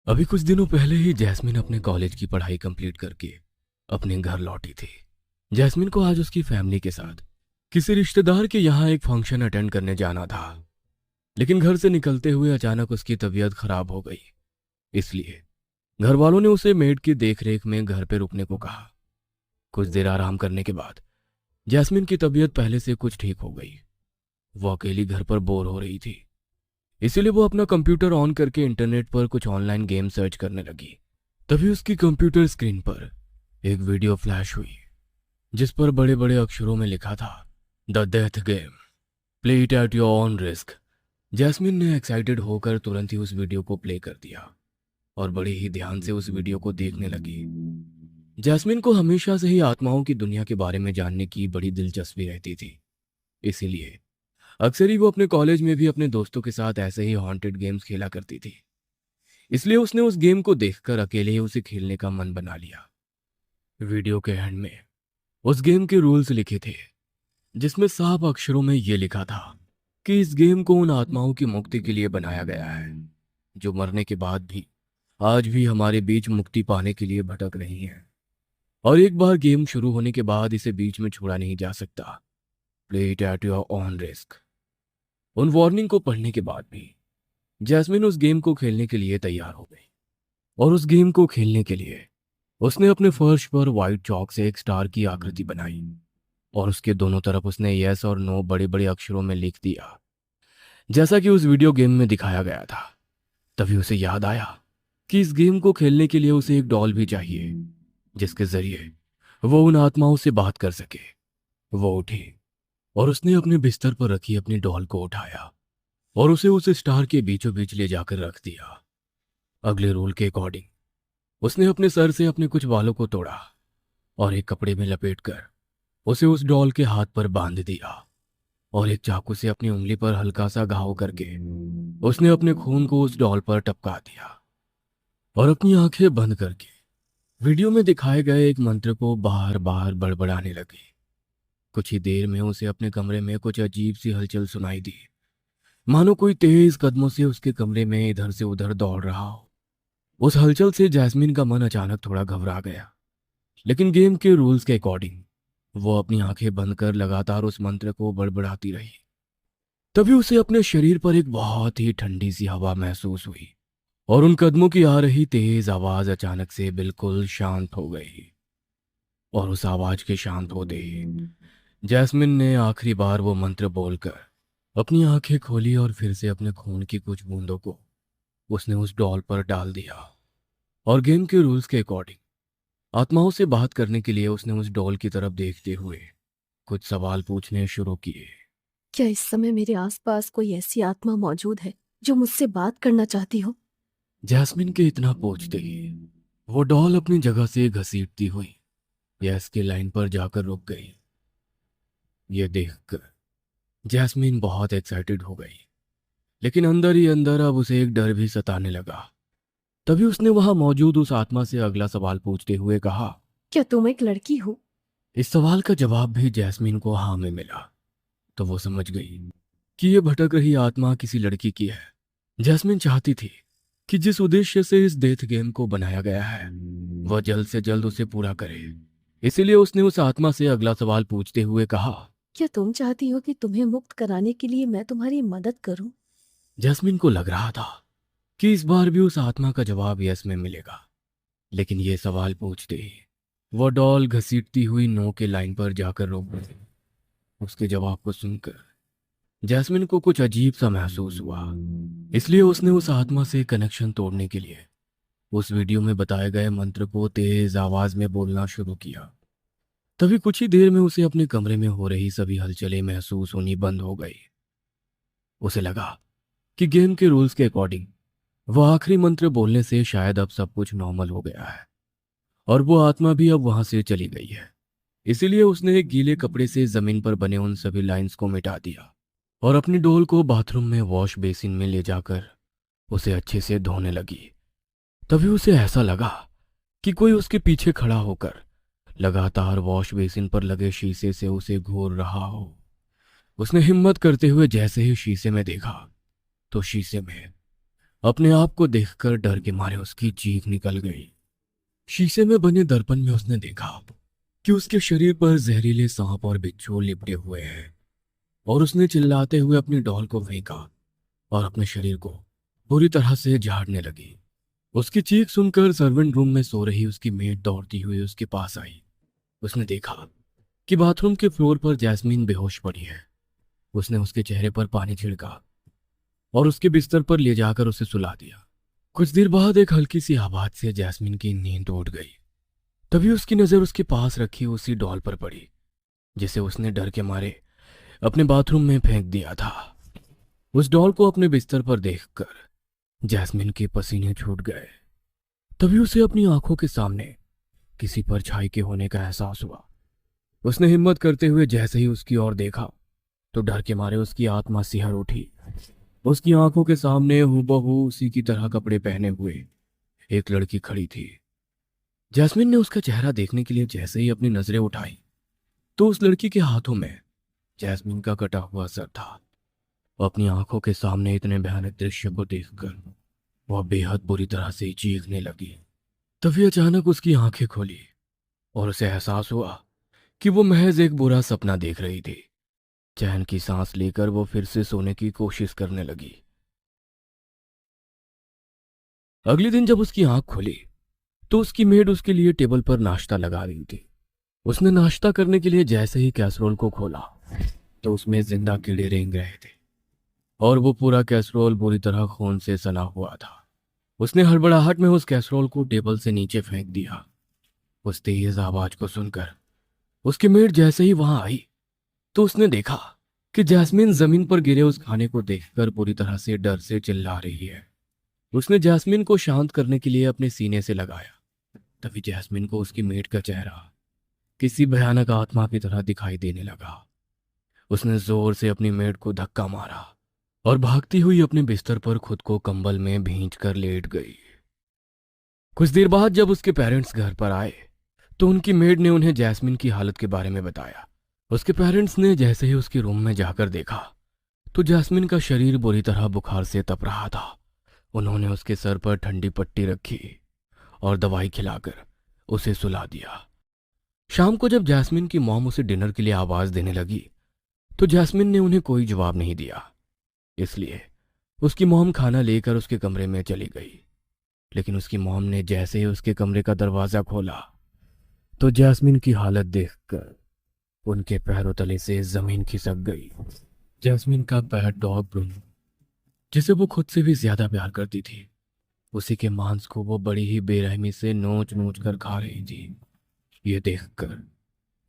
अभी कुछ दिनों पहले ही जैस्मिन अपने कॉलेज की पढ़ाई कंप्लीट करके अपने घर लौटी थी। जैस्मिन को आज उसकी फैमिली के साथ किसी रिश्तेदार के यहाँ एक फंक्शन अटेंड करने जाना था, लेकिन घर से निकलते हुए अचानक उसकी तबीयत खराब हो गई। इसलिए घर वालों ने उसे मेड की देखरेख में घर पे रुकने को कहा। कुछ देर आराम करने के बाद जैस्मिन की तबीयत पहले से कुछ ठीक हो गई। वो अकेली घर पर बोर हो रही थी, इसीलिए वो अपना कंप्यूटर ऑन करके इंटरनेट पर कुछ ऑनलाइन गेम सर्च करने लगी। तभी उसकी कंप्यूटर स्क्रीन पर एक वीडियो फ्लैश हुई, जिस पर बड़े बड़े अक्षरों में लिखा था, the death game, play it at your own risk. Jasmine ने एक्साइटेड होकर तुरंत ही उस वीडियो को प्ले कर दिया और बड़े ही ध्यान से उस वीडियो को देखने लगी। जैस्मिन को हमेशा से ही आत्माओं की दुनिया के बारे में जानने की बड़ी दिलचस्पी रहती थी, इसीलिए अक्सर ही वो अपने कॉलेज में भी अपने दोस्तों के साथ ऐसे ही हॉन्टेड गेम्स खेला करती थी। इसलिए उसने उस गेम को देखकर अकेले ही उसे खेलने का मन बना लिया। वीडियो के एंड में उस गेम के रूल्स लिखे थे, जिसमें साफ अक्षरों में ये लिखा था कि इस गेम को उन आत्माओं की मुक्ति के लिए बनाया गया है जो मरने के बाद भी आज भी हमारे बीच मुक्ति पाने के लिए भटक रही हैं, और एक बार गेम शुरू होने के बाद इसे बीच में छोड़ा नहीं जा सकता। Play it at your own risk. उन वार्निंग को पढ़ने के बाद भी जैस्मिन उस गेम को खेलने के लिए तैयार हो गई, और उस गेम को खेलने के लिए उसने अपने फर्श पर व्हाइट चौक से एक स्टार की आकृति बनाई और उसके दोनों तरफ उसने यस और नो बड़े बड़े अक्षरों में लिख दिया, जैसा कि उस वीडियो गेम में दिखाया गया था। तभी उसे याद आया कि इस गेम को खेलने के लिए उसे एक डॉल भी चाहिए, जिसके जरिए वो उन आत्माओं से बात कर सके। वो उठी और उसने अपने बिस्तर पर रखी अपनी डॉल को उठाया और उसे उस स्टार के बीचों बीच ले जाकर रख दिया। अगले रूल के अकॉर्डिंग उसने अपने सर से अपने कुछ बालों को तोड़ा और एक कपड़े में लपेटकर उसे उस डॉल के हाथ पर बांध दिया, और एक चाकू से अपनी उंगली पर हल्का सा घाव करके उसने अपने खून को उस डॉल पर टपका दिया और अपनी आंखें बंद करके वीडियो में दिखाए गए एक मंत्र को बार बार बड़बड़ाने लगी। कुछ ही देर में उसे अपने कमरे में कुछ अजीब सी हलचल सुनाई दी, मानो कोई तेज कदमों से उसके कमरे में इधर से उधर दौड़ रहा हो। उस हलचल से जैस्मिन का मन अचानक थोड़ा घबरा गया, लेकिन गेम के रूल्स के अकॉर्डिंग वो अपनी आंखें बंद कर लगातार उस मंत्र को बड़बड़ाती रही। तभी उसे अपने शरीर पर एक बहुत ही ठंडी सी हवा महसूस हुई और उन कदमों की आ रही तेज आवाज अचानक से बिल्कुल शांत हो गई। और उस आवाज के शांत होते ही जैस्मिन ने आखिरी बार वो मंत्र बोलकर अपनी आंखें खोली और फिर से अपने खून की कुछ बूंदों को उसने उस डॉल पर डाल दिया, और गेम के रूल्स के अकॉर्डिंग आत्माओं से बात करने के लिए उसने उस डॉल की तरफ देखते हुए कुछ सवाल पूछने शुरू किए। क्या इस समय मेरे आसपास कोई ऐसी आत्मा मौजूद है जो मुझसे बात करना चाहती हो? जैस्मिन के इतना पूछते ही वो डॉल अपनी जगह से घसीटती हुई यस की लाइन पर जाकर रुक गई। ये देखकर जैस्मिन बहुत एक्साइटेड हो गई, लेकिन अंदर ही अंदर अब उसे एक डर भी सताने लगा। तभी उसने वहां मौजूद उस आत्मा से अगला सवाल पूछते हुए कहा। क्या तुम एक लड़की हो? इस सवाल का जवाब भी जैस्मिन को हाँ में मिला, तो वो समझ गई कि ये भटक रही आत्मा किसी लड़की की है। जैस्मिन चाहती थी कि जिस उद्देश्य से इस डेथ गेम को बनाया गया है वह जल्द से जल्द उसे पूरा करे। इसीलिए उसने उस आत्मा से अगला सवाल पूछते हुए कहा। क्या तुम चाहती हो कि तुम्हें मुक्त कराने के लिए मैं तुम्हारी मदद करूं? जैस्मिन को लग रहा था कि इस बार भी उस आत्मा का जवाब यस में मिलेगा, लेकिन ये सवाल पूछते ही वो डॉल घसीटती हुई नो के लाइन पर जाकर रोक गई। उसके जवाब को सुनकर जैस्मिन को कुछ अजीब सा महसूस हुआ, इसलिए उसने उस आत्मा से कनेक्शन तोड़ने के लिए उस वीडियो में बताए गए मंत्र को तेज आवाज में बोलना शुरू किया। तभी कुछ ही देर में उसे अपने कमरे में हो रही सभी हलचलें महसूस होनी बंद हो गई। उसे लगा कि गेम के रूल्स के अकॉर्डिंग वह आखिरी मंत्र बोलने से शायद अब सब कुछ नॉर्मल हो गया है और वो आत्मा भी अब वहां से चली गई है। इसीलिए उसने एक गीले कपड़े से जमीन पर बने उन सभी लाइंस को मिटा दिया और अपनी डोल को बाथरूम में वॉश बेसिन में ले जाकर उसे अच्छे से धोने लगी। तभी उसे ऐसा लगा कि कोई उसके पीछे खड़ा होकर लगातार वॉश बेसिन पर लगे शीशे से उसे घूर रहा हो। उसने हिम्मत करते हुए जैसे ही शीशे में देखा तो शीशे में अपने आप को देखकर डर के मारे उसकी चीख निकल गई। शीशे में बने दर्पण में उसने देखा कि उसके शरीर पर जहरीले सांप और बिच्छू लिपटे हुए हैं, और उसने चिल्लाते हुए अपनी डॉल को फेंका और अपने शरीर को बुरी तरह से झाड़ने लगी। उसकी चीख सुनकर सर्वेंट रूम में सो रही उसकी मेड दौड़ती हुई उसके पास आई। उसने देखा कि बाथरूम के फ्लोर पर जैस्मीन बेहोश पड़ी है। उसने उसके चेहरे पर पानी छिड़का और उसके बिस्तर पर ले जाकर उसे सुला दिया। कुछ देर बाद एक हल्की सी आवाज से जैस्मीन की नींद उड़ गई। तभी उसकी नजर उसके पास रखी उसी डॉल पर पड़ी जिसे उसने डर के मारे अपने बाथरूम में फेंक दिया था। उस डॉल को अपने बिस्तर पर देखकर जैस्मीन के पसीने छूट गए। तभी उसे अपनी आंखों के सामने किसी परछाई के होने का एहसास हुआ। उसने हिम्मत करते हुए जैसे ही उसकी ओर देखा तो डर के मारे उसकी आत्मा सिहर उठी। उसकी आंखों के सामने हूबहू उसी की तरह कपड़े पहने हुए एक लड़की खड़ी थी। जैस्मीन ने उसका चेहरा देखने के लिए जैसे ही अपनी नजरें उठाई तो उस लड़की के हाथों में जैस्मीन का कटा हुआ सर था। अपनी आंखों के सामने इतने भयानक दृश्य को देखकर वह बेहद बुरी तरह से चीखने लगी। तभी अचानक उसकी आंखें खोली और उसे एहसास हुआ कि वो महज एक बुरा सपना देख रही थी। चैन की सांस लेकर वो फिर से सोने की कोशिश करने लगी। अगले दिन जब उसकी आंख खुली तो उसकी मेड उसके लिए टेबल पर नाश्ता लगा रही थी। उसने नाश्ता करने के लिए जैसे ही कैसरोल को खोला तो उसमें जिंदा कीड़े रेंग रहे थे और वो पूरा कैसरोल बुरी तरह खून से सना हुआ था। उसने हड़बड़ाहट में उस कैसरोल को टेबल से नीचे फेंक दिया। उस तेज आवाज को सुनकर उसकी मेड जैसे ही वहां आई तो उसने देखा कि जैस्मीन जमीन पर गिरे उस खाने को देखकर पूरी तरह से डर से चिल्ला रही है। उसने जैस्मीन को शांत करने के लिए अपने सीने से लगाया। तभी जैस्मीन को उसकी मेड का चेहरा किसी भयानक आत्मा की तरह दिखाई देने लगा। उसने जोर से अपनी मेड को धक्का मारा और भागती हुई अपने बिस्तर पर खुद को कंबल में भींच कर लेट गई। कुछ देर बाद जब उसके पेरेंट्स घर पर आए तो उनकी मेड ने उन्हें जैस्मीन की हालत के बारे में बताया। उसके पेरेंट्स ने जैसे ही उसके रूम में जाकर देखा तो जैस्मीन का शरीर बुरी तरह बुखार से तप रहा था। उन्होंने उसके सर पर ठंडी पट्टी रखी और दवाई खिलाकर उसे सुला दिया। शाम को जब जैस्मीन की मॉम उसे डिनर के लिए आवाज देने लगी तो जैस्मीन ने उन्हें कोई जवाब नहीं दिया। इसलिए उसकी मॉम खाना लेकर उसके कमरे में चली गई। लेकिन उसकी मॉम ने जैसे ही उसके कमरे का दरवाजा खोला तो जैस्मीन की हालत देखकर उनके पैरों तले से जमीन खिसक गई। जैस्मीन का पैर डॉग ब्रूनो, जिसे वो खुद से भी ज्यादा प्यार करती थी, उसी के मांस को वो बड़ी ही बेरहमी से नोच नोच कर खा रही थी। ये देखकर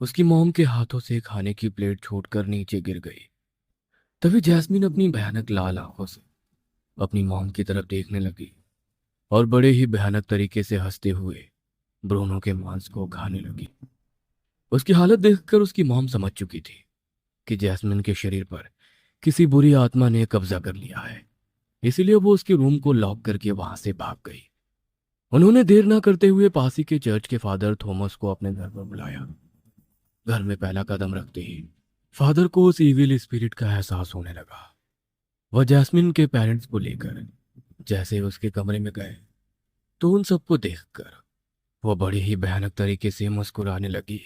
उसकी मॉम के हाथों से खाने की प्लेट छूटकर नीचे गिर गई। तभी जैस्मीन अपनी भयानक लाल आंखों से अपनी मॉम की तरफ देखने लगी और बड़े ही भयानक तरीके से हंसते हुए ब्रूनो के मांस को खाने लगी। उसकी हालत देखकर उसकी मॉम समझ चुकी थी कि जैस्मिन के शरीर पर किसी बुरी आत्मा ने कब्जा कर लिया है। इसीलिए वो उसके रूम को लॉक करके वहां से भाग गई। उन्होंने देर ना करते हुए पास ही के चर्च के फादर थॉमस को अपने घर पर बुलाया। घर में पहला कदम रखते ही फादर को उस इविल स्पिरिट का एहसास होने लगा। वह जैस्मिन के पेरेंट्स को लेकर जैसे ही उसके कमरे में गए तो उन सबको देखकर वह बड़ी ही भयानक तरीके से मुस्कुराने लगी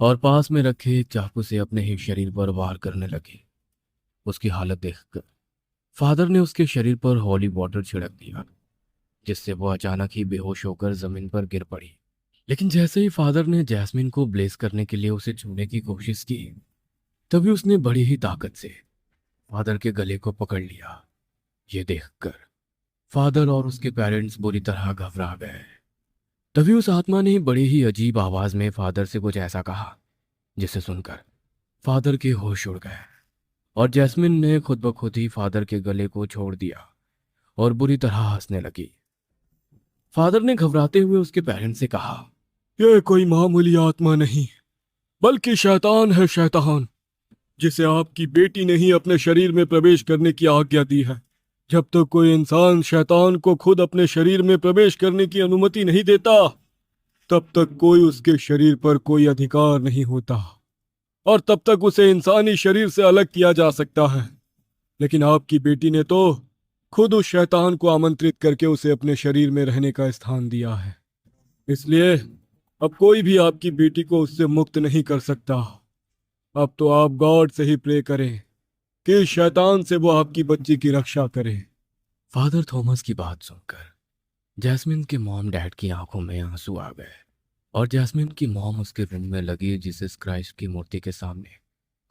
और पास में रखे एक चाकू से अपने ही शरीर पर वार करने लगी। उसकी हालत देखकर फादर ने उसके शरीर पर हॉली वाटर छिड़क दिया, जिससे वो अचानक ही बेहोश होकर जमीन पर गिर पड़ी। लेकिन जैसे ही फादर ने जैस्मिन को ब्लेस करने के लिए उसे छूने की कोशिश की, तभी उसने बड़ी ही ताकत से फादर के गले को पकड़ लिया। ये देखकर फादर और उसके पेरेंट्स बुरी तरह घबरा गए। तभी उस आत्मा ने बड़ी ही अजीब आवाज में फादर से कुछ ऐसा कहा जिसे सुनकर फादर के होश उड़ गए और जैस्मिन ने खुद ब खुद ही फादर के गले को छोड़ दिया और बुरी तरह हंसने लगी। फादर ने घबराते हुए उसके पेरेंट्स से कहा, यह कोई मामूली आत्मा नहीं बल्कि शैतान है, शैतान जिसे आपकी बेटी ने ही अपने शरीर में प्रवेश करने की आज्ञा दी है। जब तक कोई इंसान शैतान को खुद अपने शरीर में प्रवेश करने की अनुमति नहीं देता, तब तक कोई उसके शरीर पर कोई अधिकार नहीं होता और तब तक उसे इंसानी शरीर से अलग किया जा सकता है। लेकिन आपकी बेटी ने तो खुद उस शैतान को आमंत्रित करके उसे अपने शरीर में रहने का स्थान दिया है। इसलिए अब कोई भी आपकी बेटी को उससे मुक्त नहीं कर सकता। अब तो आप गॉड से ही प्रे करें कि इस शैतान से वो आपकी बच्ची की रक्षा करे। फादर थॉमस की बात सुनकर जैस्मिन के मॉम डैड की आंखों में आंसू आ गए और जैस्मिन की मॉम उसके रूम में लगी जीसस क्राइस्ट की मूर्ति के सामने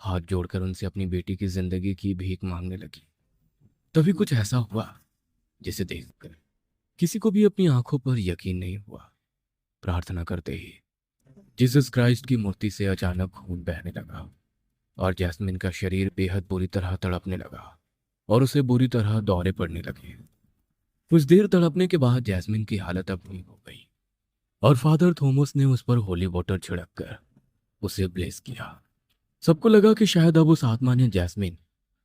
हाथ जोड़कर उनसे अपनी बेटी की जिंदगी की भीख मांगने लगी। तभी कुछ ऐसा हुआ जिसे देखकर किसी को भी अपनी आंखों पर यकीन नहीं हुआ। प्रार्थना करते ही जीसस क्राइस्ट की मूर्ति से अचानक खून बहने लगा और जैस्मिन का शरीर बेहद बुरी तरह तड़पने लगा और उसे बुरी तरह दौरे पड़ने लगे। कुछ देर तड़पने के बाद जैस्मिन की हालत अब ठीक हो गई और फादर थॉमस ने उस पर होली वाटर छिड़क कर उसे ब्लेस किया। सबको लगा कि शायद अब उस आत्मा ने जैस्मिन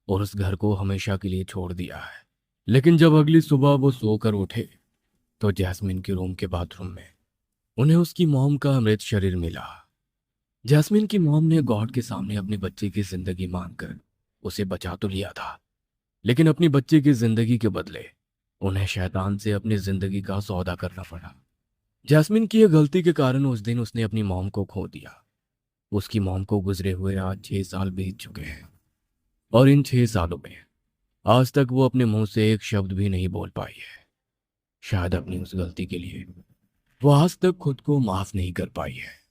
और उस घर को हमेशा के लिए छोड़ दिया है। लेकिन जब अगली सुबह वो सोकर उठे तो जैस्मिन के रूम के बाथरूम में उन्हें उसकी मॉम का अमृत शरीर मिला। जैस्मिन की मॉम ने गॉड के सामने अपनी बच्ची की जिंदगी मांगकर उसे बचा तो लिया था, लेकिन अपनी बच्ची की जिंदगी के बदले उन्हें शैतान से अपनी जिंदगी का सौदा करना पड़ा। जैस्मिन की यह गलती के कारण उस दिन उसने अपनी मॉम को खो दिया। उसकी मॉम को गुजरे हुए आज 6 साल बीत चुके हैं और इन 6 सालों में आज तक वो अपने मुंह से एक शब्द भी नहीं बोल पाई है। शायद अपनी उस गलती के लिए वो आज तक खुद को माफ नहीं कर पाई है।